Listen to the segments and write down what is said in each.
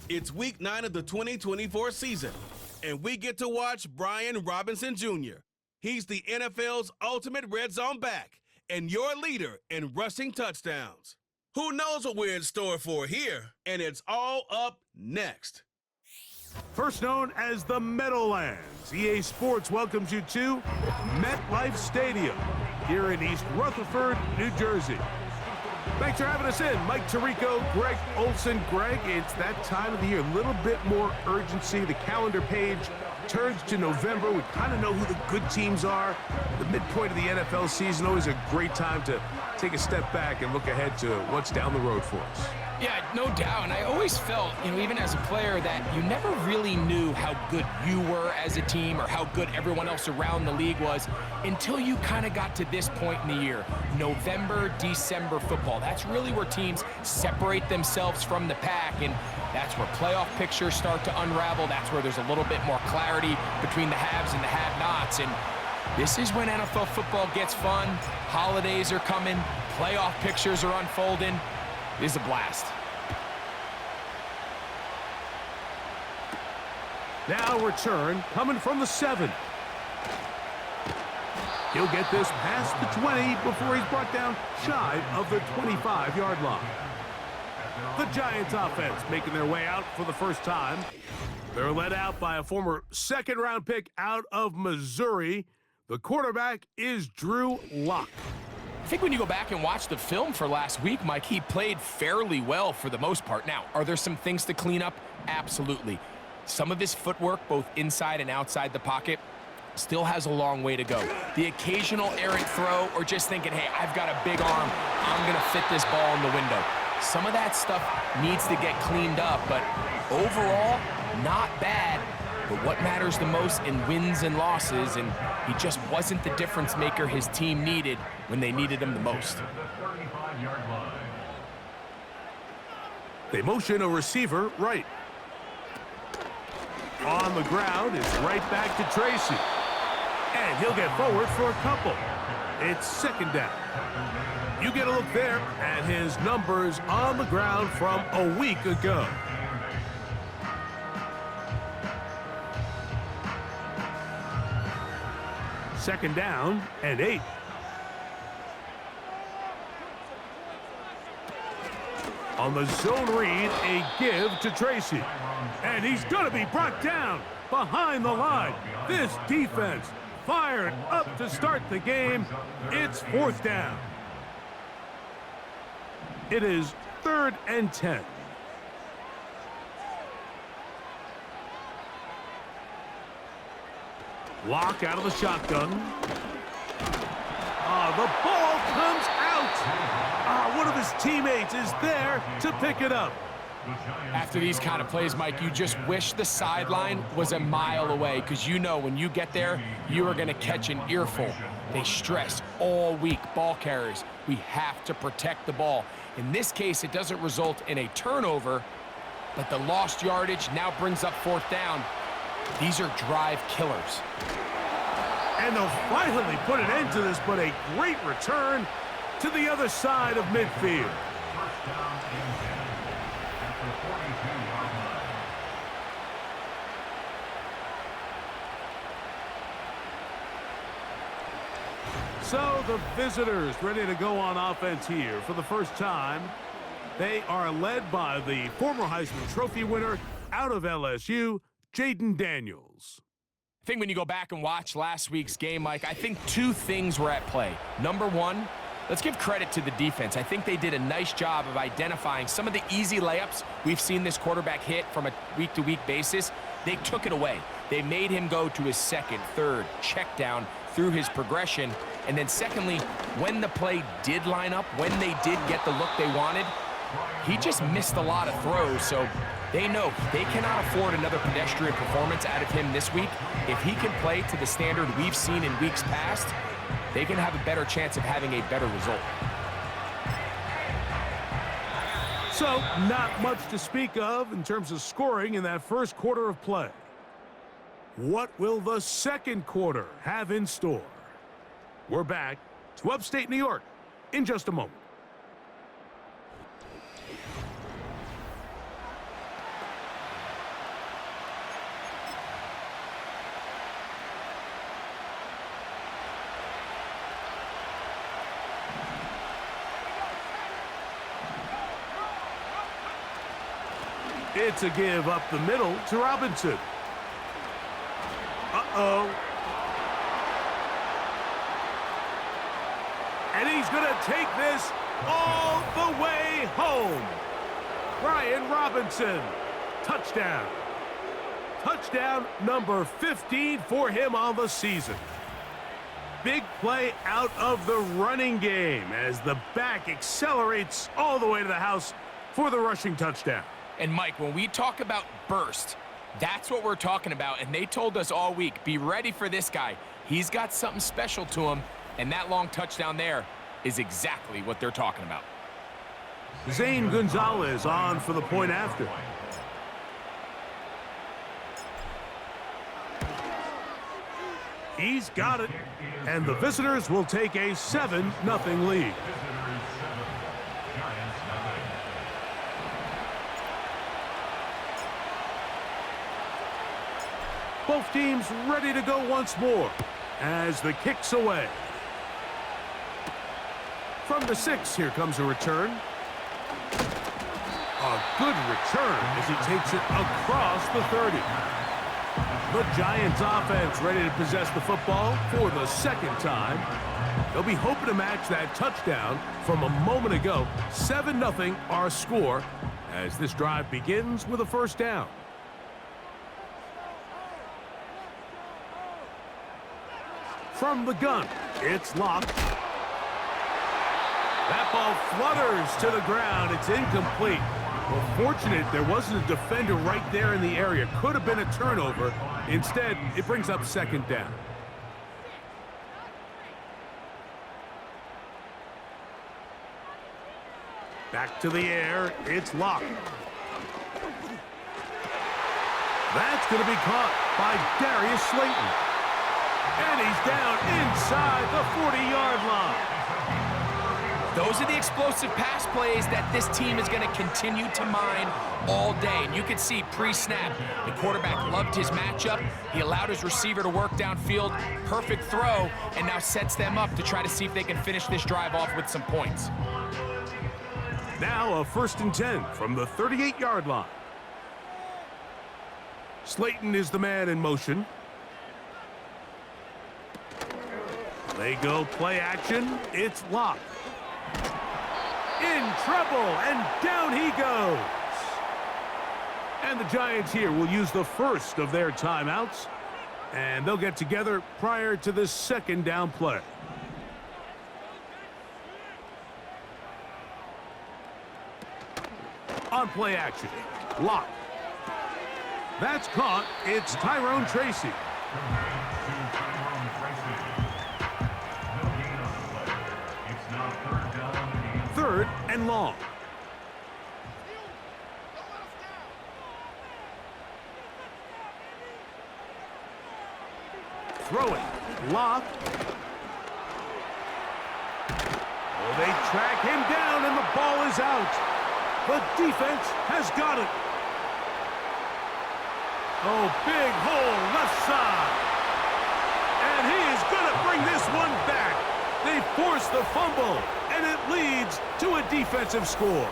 It's Week 9 of the 2024 season, and we get to watch Brian Robinson Jr. He's the NFL's ultimate red zone back and your leader in rushing touchdowns. Who knows what we're in store for here? And it's all up next. First known as the Meadowlands, EA Sports welcomes you to MetLife Stadium here in East Rutherford, New Jersey. Thanks for having us in. Mike Tirico, Greg Olson. Greg, it's that time of the year, a little bit more urgency. The calendar page turns to November. We kind of know who the good teams are. The midpoint of the NFL season, always a great time to take a step back and look ahead to what's down the road for us. Yeah, no doubt. And I always felt, even as a player, that you never really knew how good you were as a team or how good everyone else around the league was until you kind of got to this point in the year. November, December football. That's really where teams separate themselves from the pack, and that's where playoff pictures start to unravel. That's where there's a little bit more clarity between the haves and the have-nots. And this is when NFL football gets fun. Holidays are coming. Playoff pictures are unfolding. It is a blast. Now return coming from the 7. He'll get this past the 20 before he's brought down shy of the 25-yard line. The Giants offense making their way out for the first time. They're led out by a former second-round pick out of Missouri. The quarterback is Drew Lock. I think when you go back and watch the film for last week, Mike, he played fairly well for the most part. Now, are there some things to clean up? Absolutely. Some of his footwork, both inside and outside the pocket, still has a long way to go. The occasional errant throw or just thinking, hey, I've got a big arm, I'm going to fit this ball in the window. Some of that stuff needs to get cleaned up, but overall, not bad. But what matters the most in wins and losses, and he just wasn't the difference maker his team needed when they needed him the most. They motion a receiver right. On the ground, it's right back to Tracy. And he'll get forward for a couple. It's second down. You get a look there at his numbers on the ground from a week ago. Second down and 8. On the zone read, a give to Tracy. And he's going to be brought down behind the line. This defense fired up to start the game. It's fourth down. It is 3rd and 10. Lock out of the shotgun. The ball comes out. One of his teammates is there to pick it up. After these kind of plays, Mike, you just wish the sideline was a mile away, because you know when you get there, you are going to catch an earful. They stress all week, ball carriers. We have to protect the ball. In this case, it doesn't result in a turnover, but the lost yardage now brings up fourth down. These are drive killers. And they'll finally put an end to this, but a great return to the other side of midfield. So the visitors ready to go on offense here for the first time. They are led by the former Heisman Trophy winner out of LSU, Jaden Daniels. I think when you go back and watch last week's game, Mike, I think two things were at play. Number one, let's give credit to the defense. I think they did a nice job of identifying some of the easy layups we've seen this quarterback hit from a week-to-week basis. They took it away. They made him go to his second, third check down through his progression. And then secondly, when the play did line up, when they did get the look they wanted, he just missed a lot of throws. So they know they cannot afford another pedestrian performance out of him this week. If he can play to the standard we've seen in weeks past, they can have a better chance of having a better result. So, not much to speak of in terms of scoring in that first quarter of play. What will the second quarter have in store? We're back to upstate New York in just a moment. It's a give up the middle to Robinson. Uh-oh. And he's going to take this all the way home. Brian Robinson, touchdown. Touchdown number 15 for him on the season. Big play out of the running game as the back accelerates all the way to the house for the rushing touchdown. And Mike, when we talk about burst, that's what we're talking about. And they told us all week, be ready for this guy. He's got something special to him. And that long touchdown there is exactly what they're talking about. Zane Gonzalez on for the point after. He's got it. And the visitors will take a 7-0 lead. Both teams ready to go once more as the kick's away. From the 6, here comes a return. A good return as he takes it across the 30. The Giants offense ready to possess the football for the second time. They'll be hoping to match that touchdown from a moment ago. 7-0 our score as this drive begins with a first down. From the gun, it's locked. That ball flutters to the ground. It's incomplete. Well, fortunate there wasn't a defender right there in the area. Could have been a turnover. Instead, it brings up second down. Back to the air. It's locked. That's going to be caught by Darius Slayton. And he's down inside the 40-yard line. Those are the explosive pass plays that this team is going to continue to mine all day. And you can see pre-snap, the quarterback loved his matchup. He allowed his receiver to work downfield. Perfect throw, and now sets them up to try to see if they can finish this drive off with some points. Now a 1st and 10 from the 38-yard line. Slayton is the man in motion. They go play action. It's locked. In trouble, and down he goes. And the Giants here will use the first of their timeouts, and they'll get together prior to the second down play. On play action, locked. That's caught. It's Tyrone Tracy. Third and long. Throw it. Lock. Oh, they track him down, and the ball is out. The defense has got it. Oh, big hole left side. And he is going to bring this one back. They force the fumble, and it leads to a defensive score.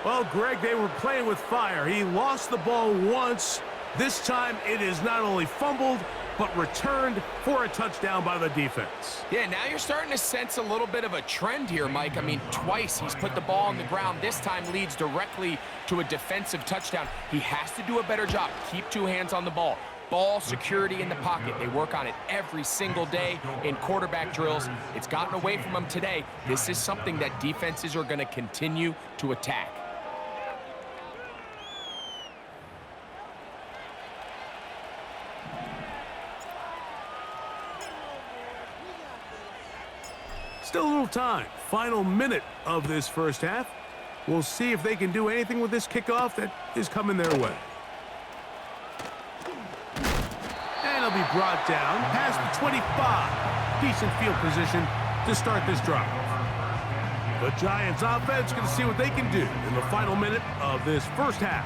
Well, Greg, they were playing with fire. He lost the ball once. This time, it is not only fumbled, but returned for a touchdown by the defense. Yeah, now you're starting to sense a little bit of a trend here, Mike. I mean, twice he's put the ball on the ground. This time leads directly to a defensive touchdown. He has to do a better job. Keep 2 hands on the ball. Ball security in the pocket. They work on it every single day in quarterback drills. It's gotten away from them today. This is something that defenses are going to continue to attack. Still a little time. Final minute of this first half. We'll see if they can do anything with this kickoff that is coming their way. And he'll be brought down past the 25. Decent field position to start this drive. The Giants offense going to see what they can do in the final minute of this first half.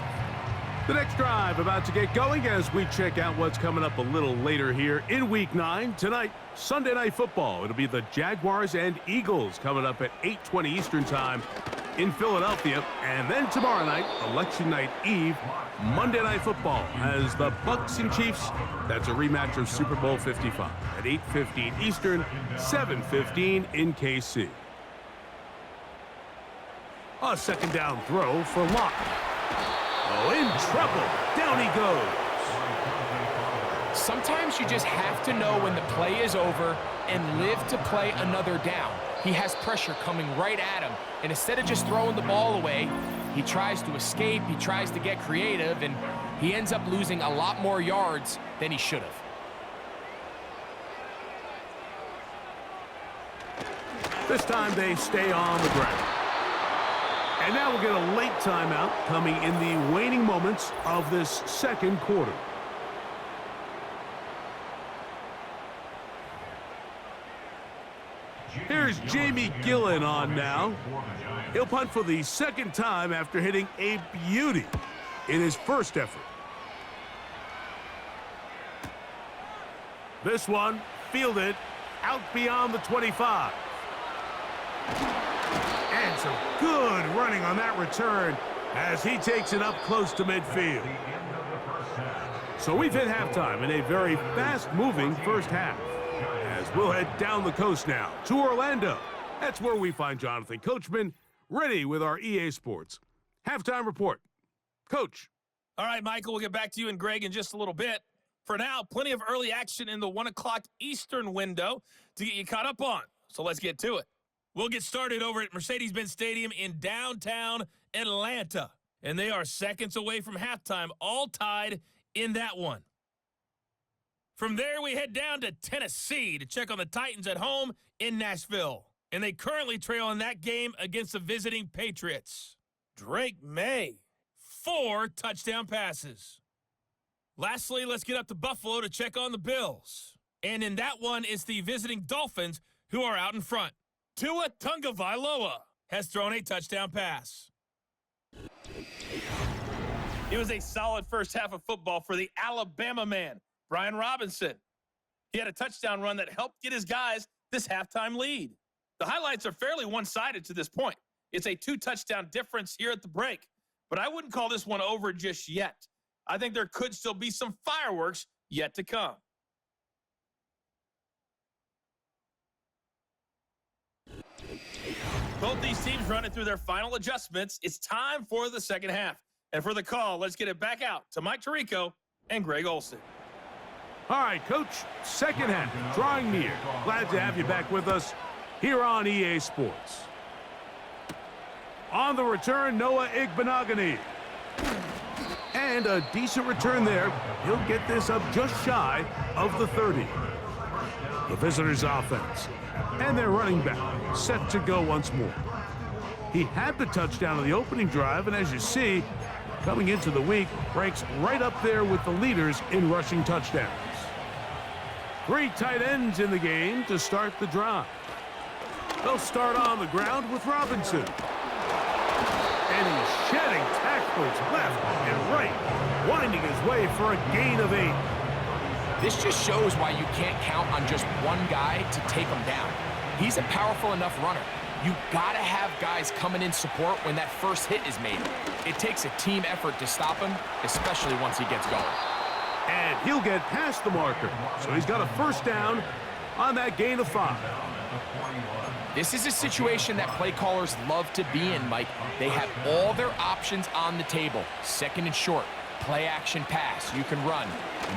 The next drive about to get going as we check out what's coming up a little later here in Week 9. Tonight, Sunday Night Football. It'll be the Jaguars and Eagles coming up at 8:20 Eastern Time in Philadelphia. And then tomorrow night, Election Night Eve, Monday Night Football, as the Bucs and Chiefs. That's a rematch of Super Bowl 55 at 8:15 Eastern, 7:15 in KC. A second down throw for Locke. Oh, in trouble. Down he goes. Sometimes you just have to know when the play is over and live to play another down. He has pressure coming right at him, and instead of just throwing the ball away, he tries to escape, he tries to get creative, and he ends up losing a lot more yards than he should have. This time they stay on the ground. And now we'll get a late timeout coming in the waning moments of this second quarter. Here's Jamie Gillen on now. He'll punt for the second time after hitting a beauty in his first effort. This one fielded out beyond the 25. And some good running on that return as he takes it up close to midfield. So we've hit halftime in a very fast-moving first half. As we'll head down the coast now to Orlando. That's where we find Jonathan Coachman ready with our EA Sports halftime report. Coach. All right, Michael, we'll get back to you and Greg in just a little bit. For now, plenty of early action in the 1 o'clock Eastern window to get you caught up on. So let's get to it. We'll get started over at Mercedes-Benz Stadium in downtown Atlanta. And they are seconds away from halftime, all tied in that one. From there, we head down to Tennessee to check on the Titans at home in Nashville. And they currently trail in that game against the visiting Patriots. Drake May, 4 touchdown passes. Lastly, let's get up to Buffalo to check on the Bills. And in that one, it's the visiting Dolphins who are out in front. Tua Tagovailoa has thrown a touchdown pass. It was a solid first half of football for the Alabama man, Brian Robinson. He had a touchdown run that helped get his guys this halftime lead. The highlights are fairly one-sided to this point. It's a 2-touchdown difference here at the break, but I wouldn't call this one over just yet. I think there could still be some fireworks yet to come. Both these teams running through their final adjustments. It's time for the second half. And for the call, let's get it back out to Mike Tirico and Greg Olsen. All right, Coach, second half, drawing near. Glad to have you back with us here on EA Sports. On the return, Noah Igbenogany. And a decent return there. He'll get this up just shy of the 30. The visitors' offense. And their running back set to go once more. He had the touchdown on the opening drive, and as you see, coming into the week, ranks right up there with the leaders in rushing touchdowns. 3 tight ends in the game to start the drive. They'll start on the ground with Robinson. And he's shedding tackles left and right, winding his way for a gain of 8. This just shows why you can't count on just one guy to take him down. He's a powerful enough runner. You gotta have guys coming in support when that first hit is made. It takes a team effort to stop him, especially once he gets going. And he'll get past the marker. So he's got a first down on that gain of 5. This is a situation that play callers love to be in, Mike. They have all their options on the table. Second and short, play action pass, you can run.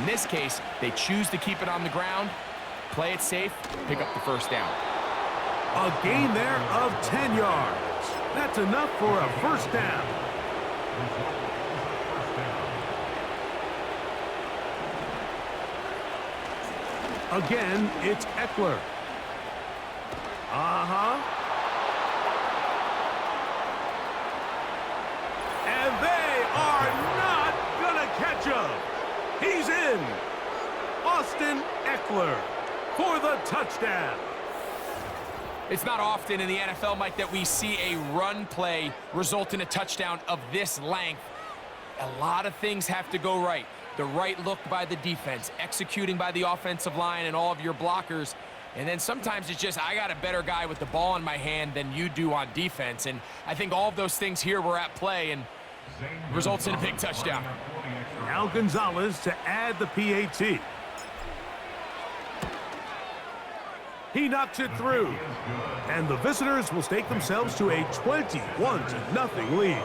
In this case, they choose to keep it on the ground, play it safe, pick up the first down. A gain there of 10 yards. That's enough for a first down. Again, it's Eckler. And they are not gonna catch him. He's in. Austin Eckler for the touchdown. It's not often in the NFL, Mike, that we see a run play result in a touchdown of this length. A lot of things have to go right. The right look by the defense, executing by the offensive line and all of your blockers. And then sometimes it's just, I got a better guy with the ball in my hand than you do on defense. And I think all of those things here were at play and results in a big touchdown. Now Gonzalez to add the PAT. He knocks it through. And the visitors will stake themselves to a 21-0 lead.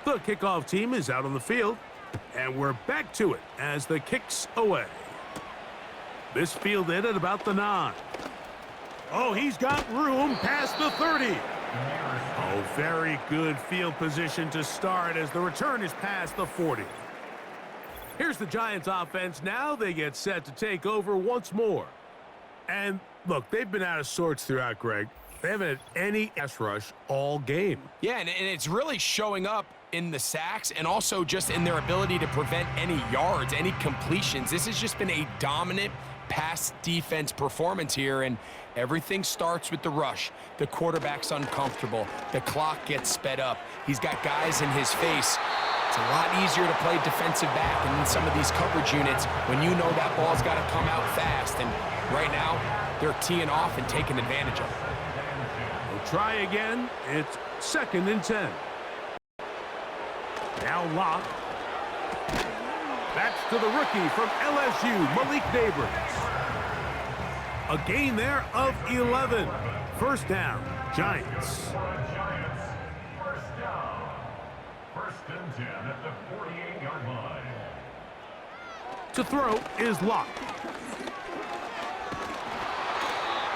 The kickoff team is out on the field, and we're back to it as the kick's away. This fielded at about the 9. Oh, he's got room past the 30. Oh, very good field position to start as the return is past the 40. Here's the Giants offense now. They get set to take over once more. And look, they've been out of sorts throughout, Greg. They haven't had any pass rush all game. Yeah, and it's really showing up in the sacks and also just in their ability to prevent any yards, any completions. This has just been a dominant pass defense performance here, and everything starts with the rush. The quarterback's uncomfortable. The clock gets sped up. He's got guys in his face. It's a lot easier to play defensive back and in some of these coverage units when you know that ball's got to come out fast. And right now, they're teeing off and taking advantage of it. We'll try again. It's 2nd and 10. Now Locke. That's to the rookie from LSU, Malik Neighbors. A gain there of 11. First down, Giants. First down. 1st and 10 at the 48-yard line. To throw is Locke.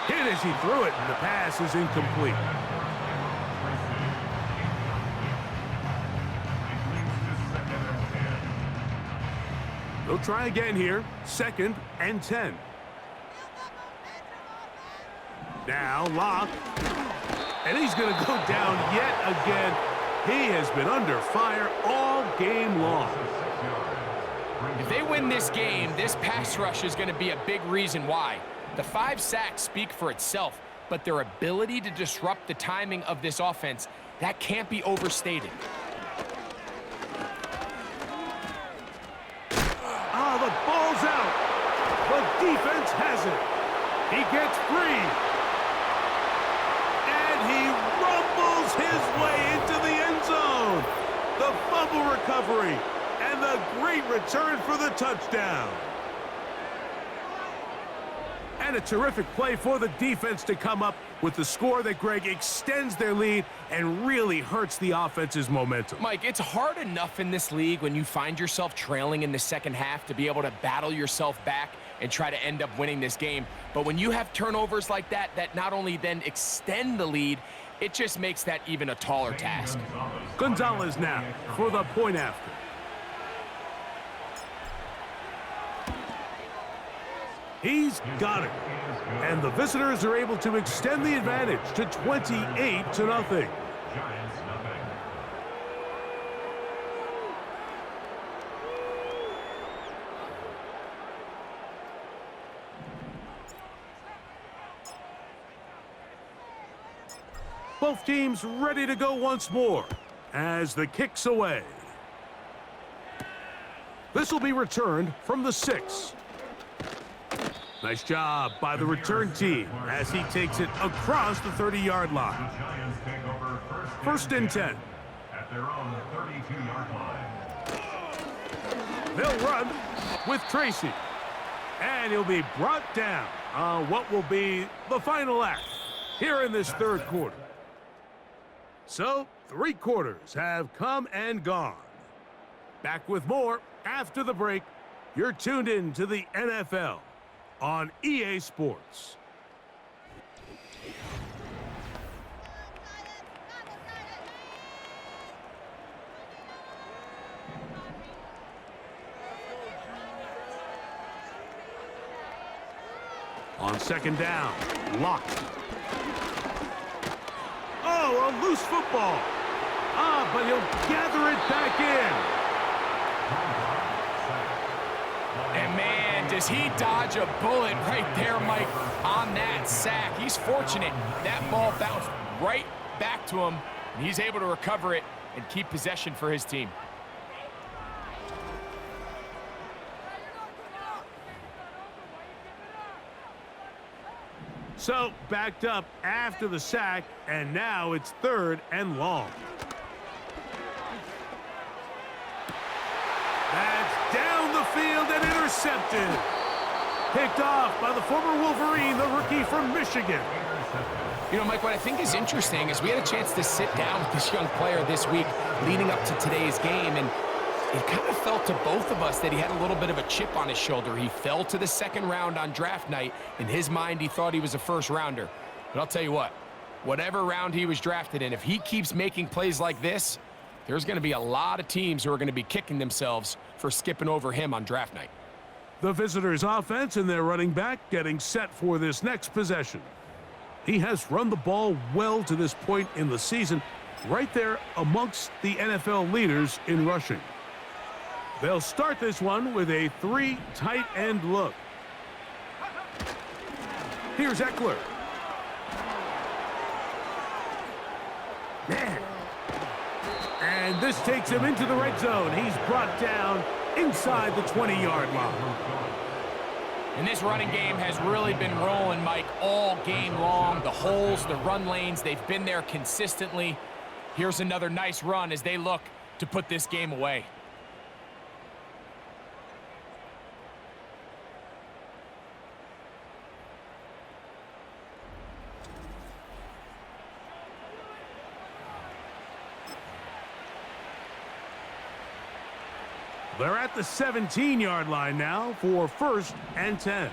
Hit as he threw it, and the pass is incomplete. They'll try again here. 2nd and 10. Now Locke. And he's going to go down yet again. He has been under fire all game long. If they win this game, this pass rush is going to be a big reason why. The 5 sacks speak for itself, but their ability to disrupt the timing of this offense, that can't be overstated. The ball's out. The defense has it. He gets free. And he rumbles his way into the end zone. The fumble recovery and the great return for the touchdown. And a terrific play for the defense to come up with the score that, Greg, extends their lead and really hurts the offense's momentum. Mike, it's hard enough in this league when you find yourself trailing in the second half to be able to battle yourself back and try to end up winning this game. But when you have turnovers like that, that not only then extend the lead, it just makes that even a taller task. Gonzalez now for the point after. He's got it. And the visitors are able to extend the advantage to 28-0. Both teams ready to go once more as the kick's away. This will be returned from the 6. Nice job by the return team as he takes it across the 30-yard line. 1st and 10. At their own 32-yard line. They'll run with Tracy. And he'll be brought down on what will be the final act here in this 3rd quarter. So, 3 quarters have come and gone. Back with more after the break. You're tuned in to the NFL on EA Sports. On 2nd down, Locke. Oh, a loose football. But he'll gather it back in. And man, does he dodge a bullet right there, Mike, on that sack. He's fortunate. That ball bounced right back to him, and he's able to recover it and keep possession for his team. So, backed up after the sack, and now it's 3rd and long. That's down the field and intercepted. Picked off by the former Wolverine, the rookie from Michigan. You know, Mike, what I think is interesting is we had a chance to sit down with this young player this week leading up to today's game, and it kind of felt to both of us that he had a little bit of a chip on his shoulder. He fell to the 2nd round on draft night. In his mind, he thought he was a 1st rounder. But I'll tell you what, whatever round he was drafted in, if he keeps making plays like this, there's going to be a lot of teams who are going to be kicking themselves for skipping over him on draft night. The visitors' offense and their running back getting set for this next possession. He has run the ball well to this point in the season, right there amongst the NFL leaders in rushing. They'll start this one with a 3 tight end look. Here's Eckler. Man. And this takes him into the red zone. He's brought down inside the 20-yard line. And this running game has really been rolling, Mike, all game long. The holes, the run lanes, they've been there consistently. Here's another nice run as they look to put this game away. They're at the 17-yard line now for 1st and 10.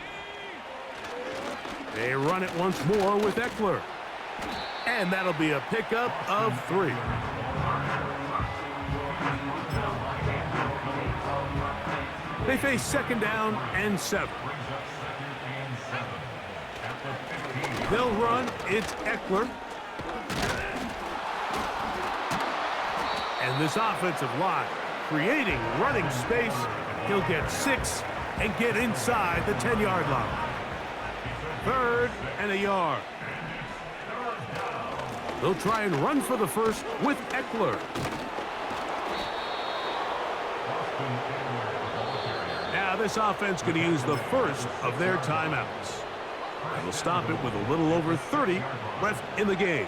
They run it once more with Eckler. And that'll be a pickup of 3. They face 2nd down and 7. They'll run. It's Eckler. And this offensive line creating running space. He'll get 6 and get inside the 10-yard line. 3rd and a yard. They'll try and run for the 1st with Eckler. Now this offense going to use the 1st of their timeouts. And they'll stop it with a little over 30 left in the game.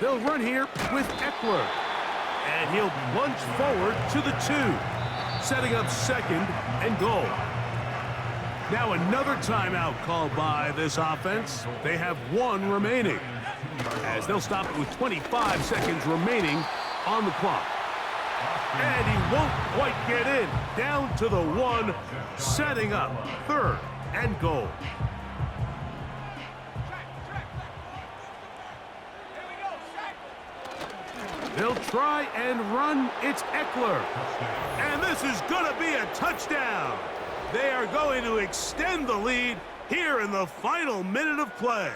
They'll run here with Eckler. And he'll plunge forward to the 2, setting up 2nd and goal. Now another timeout called by this offense. They have 1 remaining, as they'll stop it with 25 seconds remaining on the clock. And he won't quite get in. Down to the 1, setting up 3rd and goal. They'll try and run. It's Eckler. And this is going to be a touchdown. They are going to extend the lead here in the final minute of play.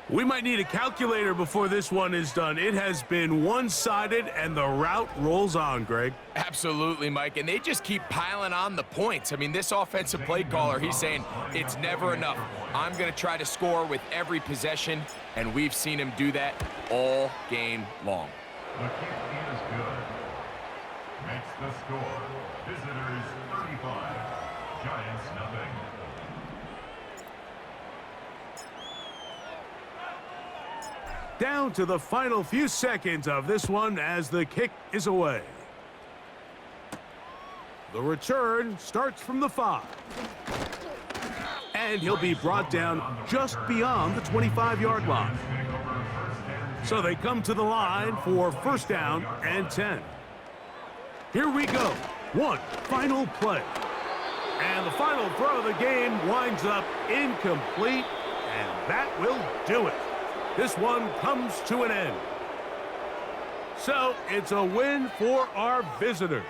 We might need a calculator before this one is done. It has been one-sided, and the route rolls on, Greg. Absolutely, Mike, and they just keep piling on the points. I mean, this offensive play caller, he's saying it's never enough. I'm going to try to score with every possession, and we've seen him do that all game long. The kick is good. Makes the score. Visitors 35, Giants nothing. Down to the final few seconds of this one as the kick is away. The return starts from the 5. And he'll be brought down just beyond the 25-yard line. So they come to the line for 1st down and 10. Here we go. One final play. And the final throw of the game winds up incomplete, and that will do it. This one comes to an end. So it's a win for our visitors.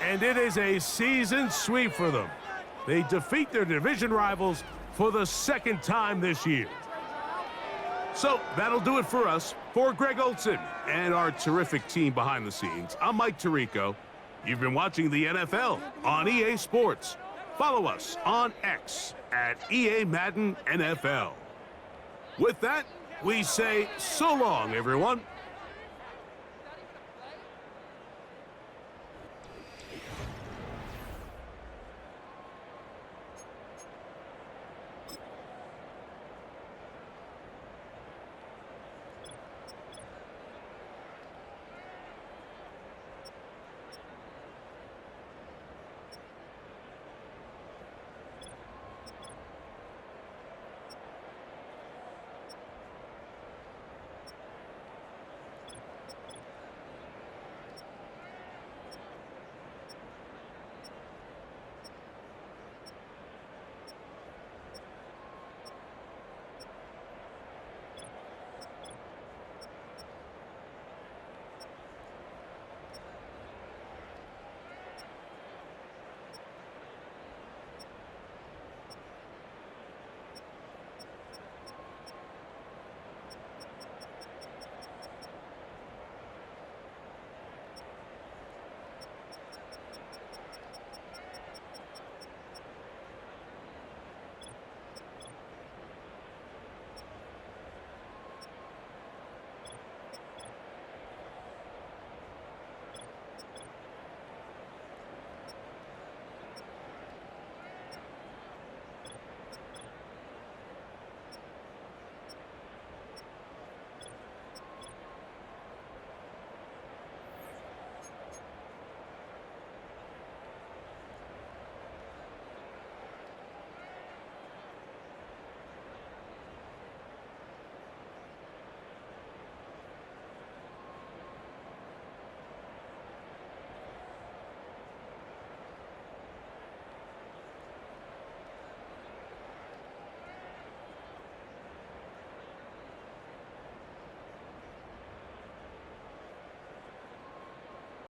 And it is a season sweep for them. They defeat their division rivals for the 2nd time this year. So that'll do it for us. For Greg Olson and our terrific team behind the scenes, I'm Mike Tirico. You've been watching the NFL on EA Sports. Follow us on X at EA Madden NFL. With that, we say so long, everyone.